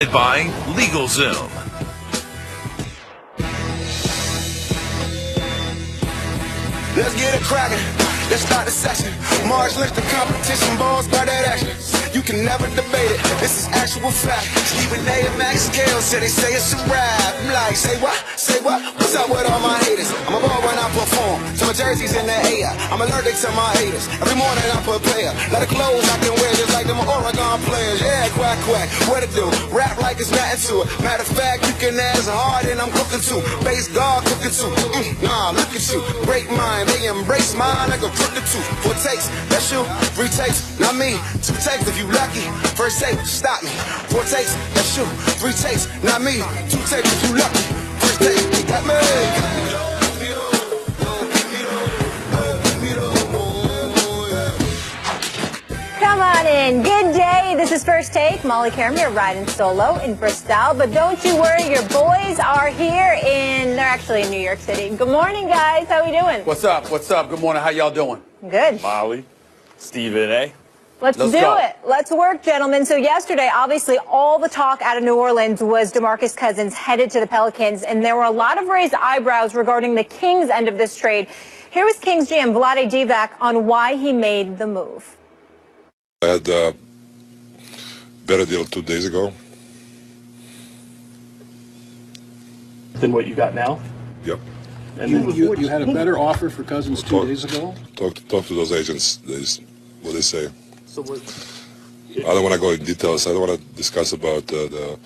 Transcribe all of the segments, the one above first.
By LegalZoom. Let's get it cracking. Let's start the session. March left the competition, balls by that action. You can never debate it. This is actual fact. Stephen A. and Max Gale said they say it's a rap. I'm like, say what? Say what? What's up with all my haters? I'm a ball when I perform. So my jersey's in the air. I'm allergic to my haters. Every morning I put player. Lot of clothes I can wear just like them Oregon players. Yeah, quack quack. What it do? Rap like it's nothing to it. Matter of fact, you can ask hard and I'm cooking too. Base guard cooking too. Nah, look at you. Break mine. They embrace mine like a crooked tooth. 4 takes. That's you. 3 takes. Not me. 2 takes if you lucky. First take. Stop me. 4 takes. That's you. 3 takes. Not me. 2 takes if you lucky. First take. Got me. Come on in. Good day. This is First Take. Molly Carum here riding solo in Bristol. But don't you worry, your boys are here they're actually in New York City. Good morning, guys. How we doing? What's up? What's up? Good morning. How y'all doing? Good. Molly, Stephen A. Let's do it. Let's work, gentlemen. So yesterday, obviously, all the talk out of New Orleans was Demarcus Cousins headed to the Pelicans, and there were a lot of raised eyebrows regarding the Kings' end of this trade. Here was Kings GM Vlade Divac on why he made the move. I had a better deal 2 days ago. Than what you got now? Yep. And you had a better offer for Cousins 2 days ago? Talk to those agents. What they say. So what? I don't want to go in details. I don't want to discuss about the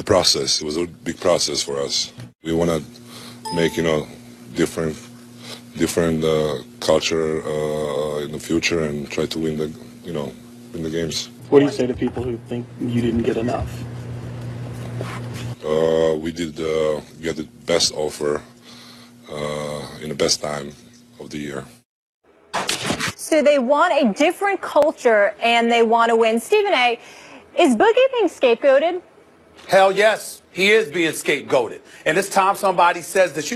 process. It was a big process for us. We want to make different culture in the future and try to win the games. What do you say to people who think you didn't get enough? We did get the best offer in the best time of the year. So they want a different culture and they want to win. Stephen A., is Boogie being scapegoated? Hell yes. He is being scapegoated. And it's time somebody says this.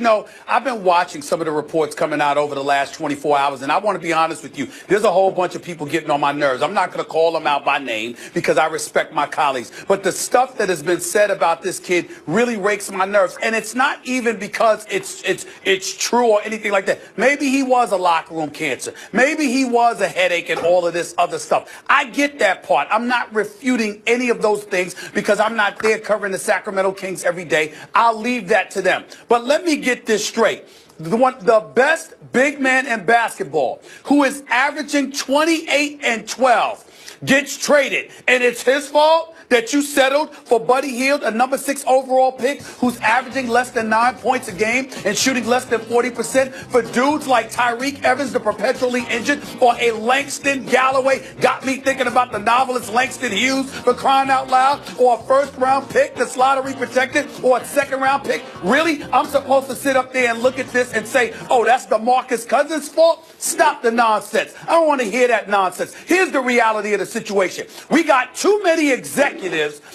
I've been watching some of the reports coming out over the last 24 hours, and I want to be honest with you. There's a whole bunch of people getting on my nerves. I'm not going to call them out by name because I respect my colleagues. But the stuff that has been said about this kid really rakes my nerves. And it's not even because it's true or anything like that. Maybe he was a locker room cancer. Maybe he was a headache and all of this other stuff. I get that part. I'm not refuting any of those things because I'm not there covering the Sacramento Kings every day. I'll leave that to them. But let me get this straight. The best big man in basketball, who is averaging 28 and 12, gets traded. And it's his fault that you settled for Buddy Hield, a number 6 overall pick, who's averaging less than 9 points a game and shooting less than 40%, for dudes like Tyreek Evans, the perpetually injured, or a Langston Galloway. Got me thinking about the novelist Langston Hughes, for crying out loud, or a first-round pick that's lottery protected, or a second-round pick. Really? I'm supposed to sit up there and look at this and say, oh, that's Demarcus Cousins' fault? Stop the nonsense. I don't want to hear that nonsense. Here's the reality of the situation. We got too many executives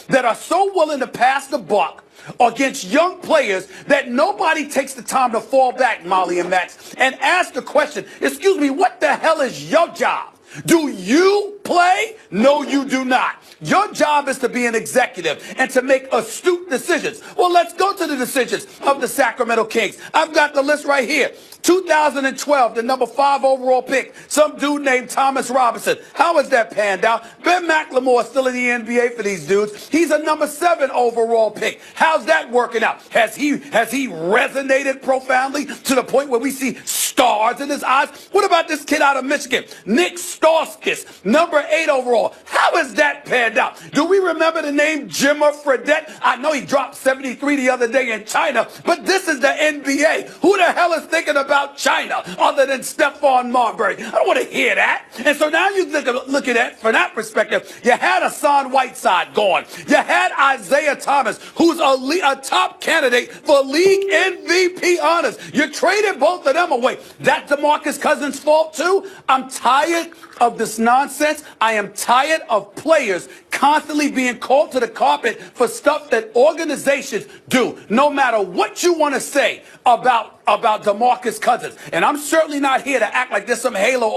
that are so willing to pass the buck against young players that nobody takes the time to fall back, Molly and Max, and ask the question, excuse me, what the hell is your job? Do you play? No, you do not. Your job is to be an executive and to make astute decisions. Well, let's go to the decisions of the Sacramento Kings. I've got the list right here. 2012, the number 5 overall pick, some dude named Thomas Robinson. How has that panned out? Ben McLemore is still in the NBA for these dudes. He's a number 7 overall pick. How's that working out? Has he resonated profoundly to the point where we see stars in his eyes? What about this kid out of Michigan, Nick Stauskas, number 8 overall? How has that panned out? Do we remember the name Jimmer Fredette? I know he dropped 73 the other day in China, but this is the NBA. Who the hell is thinking about China other than Stephon Marbury? I don't want to hear that. And so now you look at it from that perspective. You had Hassan Whiteside going. You had Isaiah Thomas, who's a top candidate for league MVP honors. You traded both of them away. That's DeMarcus Cousins' fault too. I'm tired of this nonsense. I am tired of players constantly being called to the carpet for stuff that organizations do, no matter what you want to say about Demarcus Cousins. And I'm certainly not here to act like there's some halo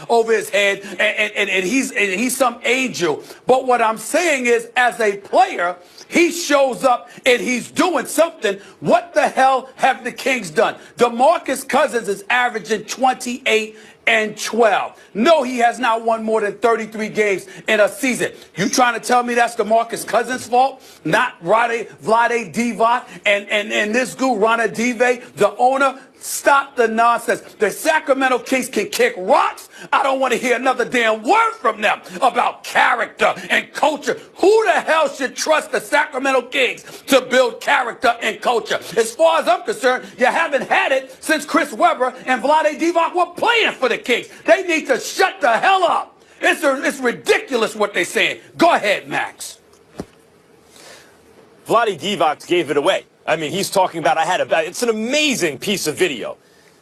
over his head and he's some angel. But what I'm saying is, as a player, he shows up and he's doing something. What the hell have the Kings done? Demarcus Cousins is averaging 28 and 12. No, he has not won more than 33 games in a season. You trying to tell me that's DeMarcus Cousins' fault? Not Vlade Divac and this dude, Rana Dive, the owner? Stop the nonsense. The Sacramento Kings can kick rocks. I don't want to hear another damn word from them about character and culture. Who the hell should trust the Sacramento Kings to build character and culture? As far as I'm concerned, you haven't had it since Chris Webber and Vlade Divac were playing for the Kings. They need to shut the hell up. It's ridiculous what they're saying. Go ahead, Max. Vlade Divac gave it away. I mean, he's talking about it's an amazing piece of video.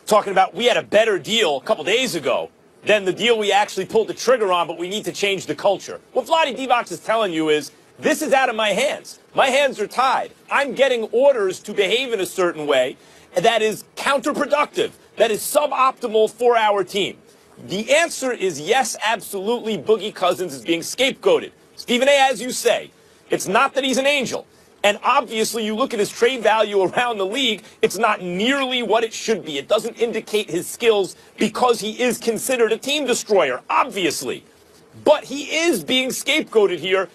Talking about we had a better deal a couple days ago than the deal we actually pulled the trigger on, but we need to change the culture. What Vlade Divac is telling you is, this is out of my hands. My hands are tied. I'm getting orders to behave in a certain way that is counterproductive, that is suboptimal for our team. The answer is yes, absolutely, Boogie Cousins is being scapegoated. Stephen A., as you say, it's not that he's an angel. And obviously, you look at his trade value around the league, it's not nearly what it should be. It doesn't indicate his skills because he is considered a team destroyer, obviously. But he is being scapegoated here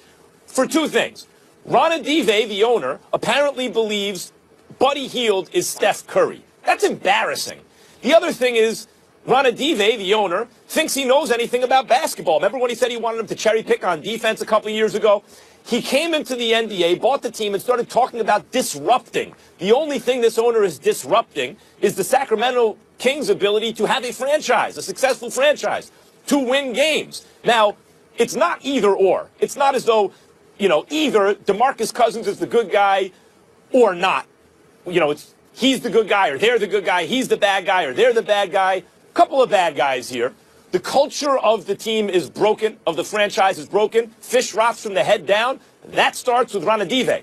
for two things. Rana Dive, the owner, apparently believes Buddy Hield is Steph Curry. That's embarrassing. The other thing is, Rana Dive, the owner, thinks he knows anything about basketball. Remember when he said he wanted him to cherry pick on defense a couple of years ago? He came into the NBA, bought the team, and started talking about disrupting. The only thing this owner is disrupting is the Sacramento Kings' ability to have a franchise, a successful franchise, to win games. Now, it's not either or. It's not as though, either DeMarcus Cousins is the good guy or not. He's the good guy or they're the good guy. He's the bad guy or they're the bad guy. Couple of bad guys here. The culture of the team is broken, of the franchise is broken. Fish rots from the head down. That starts with Rana Dive.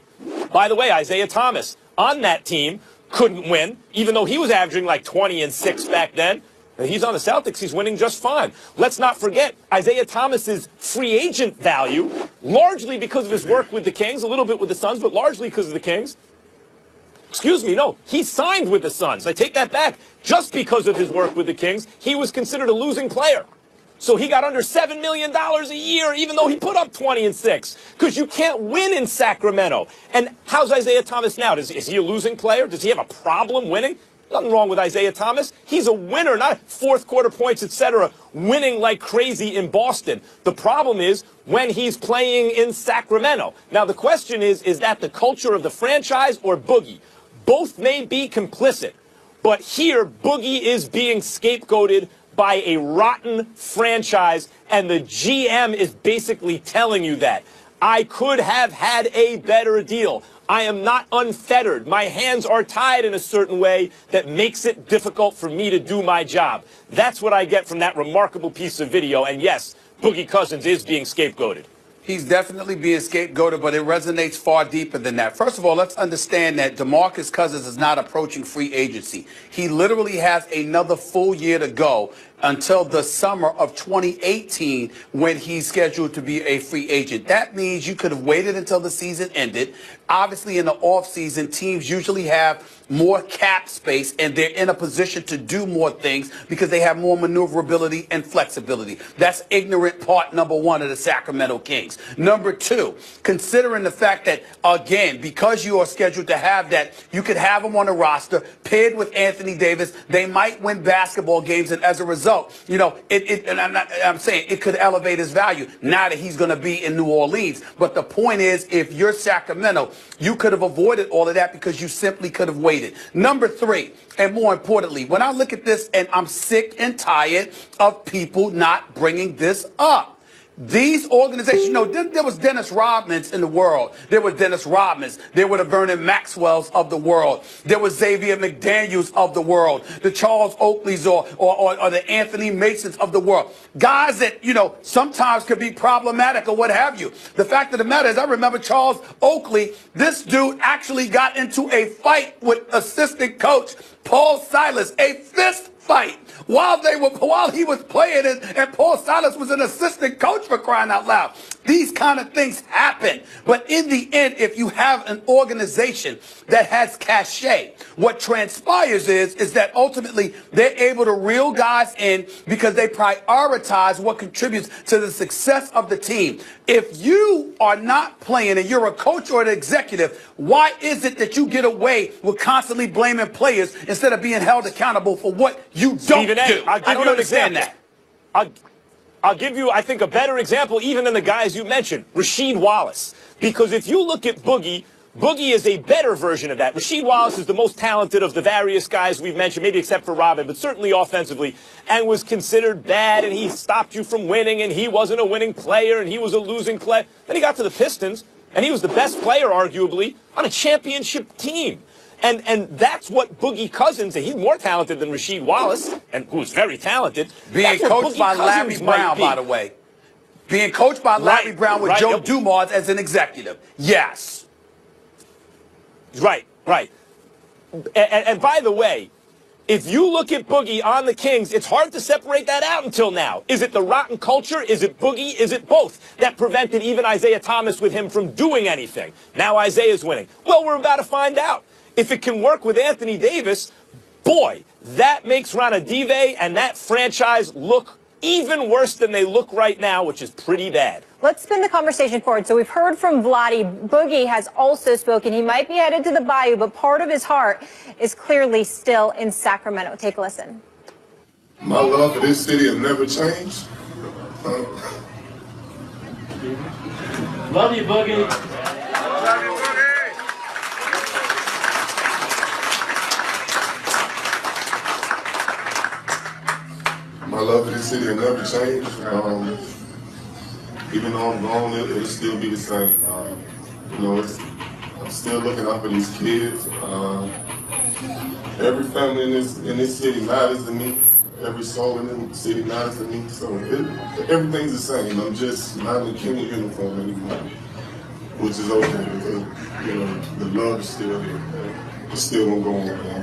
By the way, Isaiah Thomas on that team couldn't win, even though he was averaging like 20 and 6 back then. He's on the Celtics. He's winning just fine. Let's not forget Isaiah Thomas's free agent value, largely because of his work with the Kings, a little bit with the Suns, but largely because of the Kings. Excuse me, no, he signed with the Suns. I take that back. Just because of his work with the Kings, he was considered a losing player. So he got under $7 million a year, even though he put up 20 and 6. Because you can't win in Sacramento. And how's Isaiah Thomas now? Is he a losing player? Does he have a problem winning? Nothing wrong with Isaiah Thomas. He's a winner, not fourth quarter points, etc., winning like crazy in Boston. The problem is when he's playing in Sacramento. Now, the question is that the culture of the franchise or Boogie? Both may be complicit, but here Boogie is being scapegoated by a rotten franchise, and the GM is basically telling you that. I could have had a better deal. I am not unfettered. My hands are tied in a certain way that makes it difficult for me to do my job. That's what I get from that remarkable piece of video, and yes, Boogie Cousins is being scapegoated. He's definitely being scapegoated, but it resonates far deeper than that. First of all, let's understand that DeMarcus Cousins is not approaching free agency. He literally has another full year to go until the summer of 2018 when he's scheduled to be a free agent. That means you could have waited until the season ended. Obviously, in the offseason, teams usually have more cap space and they're in a position to do more things because they have more maneuverability and flexibility. That's ignorant part number one of the Sacramento Kings. Number two, considering the fact that, again, because you are scheduled to have that, you could have them on the roster, paired with Anthony Davis. They might win basketball games, and as a result, I'm saying it could elevate his value now that he's going to be in New Orleans. But the point is, if you're Sacramento, you could have avoided all of that because you simply could have waited. Number three, and more importantly, when I look at this, and I'm sick and tired of people not bringing this up. These organizations, you know, there was Dennis Rodmans in the world. There was Dennis Rodmans. There were the Vernon Maxwells of the world. There was Xavier McDaniels of the world. The Charles Oakleys or the Anthony Masons of the world. Guys that, you know, sometimes could be problematic or what have you. The fact of the matter is, I remember Charles Oakley. This dude actually got into a fight with assistant coach Paul Silas, a fist fight while he was playing and Paul Silas was an assistant coach, for crying out loud. These kind of things happen. But in the end, if you have an organization that has cachet, what transpires is that ultimately they're able to reel guys in because they prioritize what contributes to the success of the team. If you are not playing and you're a coach or an executive, why is it that you get away with constantly blaming players instead of being held accountable for what you don't do? I don't understand that. I'll give you, I think, a better example even than the guys you mentioned, Rasheed Wallace. Because if you look at Boogie, Boogie is a better version of that. Rasheed Wallace is the most talented of the various guys we've mentioned, maybe except for Robin, but certainly offensively, and was considered bad, and he stopped you from winning, and he wasn't a winning player, and he was a losing player. Then he got to the Pistons, and he was the best player, arguably, on a championship team. And that's what Boogie Cousins, and he's more talented than Rasheed Wallace, and who's very talented. Being coached by Larry Brown, by the way. Being coached by Larry Brown with Joe Dumars as an executive. Yes. Right. And by the way, if you look at Boogie on the Kings, it's hard to separate that out until now. Is it the rotten culture? Is it Boogie? Is it both that prevented even Isaiah Thomas with him from doing anything? Now Isaiah's winning. Well, we're about to find out. If it can work with Anthony Davis, boy, that makes Ronadive and that franchise look even worse than they look right now, which is pretty bad. Let's spin the conversation forward. So we've heard from Vladdy. Boogie has also spoken. He might be headed to the Bayou, but part of his heart is clearly still in Sacramento. Take a listen. My love for this city has never changed. Love you, Boogie. Love you, Boogie. My love for this city will never change. Even though I'm gone, it'll still be the same. You know, I'm still looking out for these kids. Every family in this city matters to me. Every soul in the city matters to me. So everything's the same. I'm just not in the King uniform anymore, which is okay because, you know, the love is still here. It's still gonna go on, man.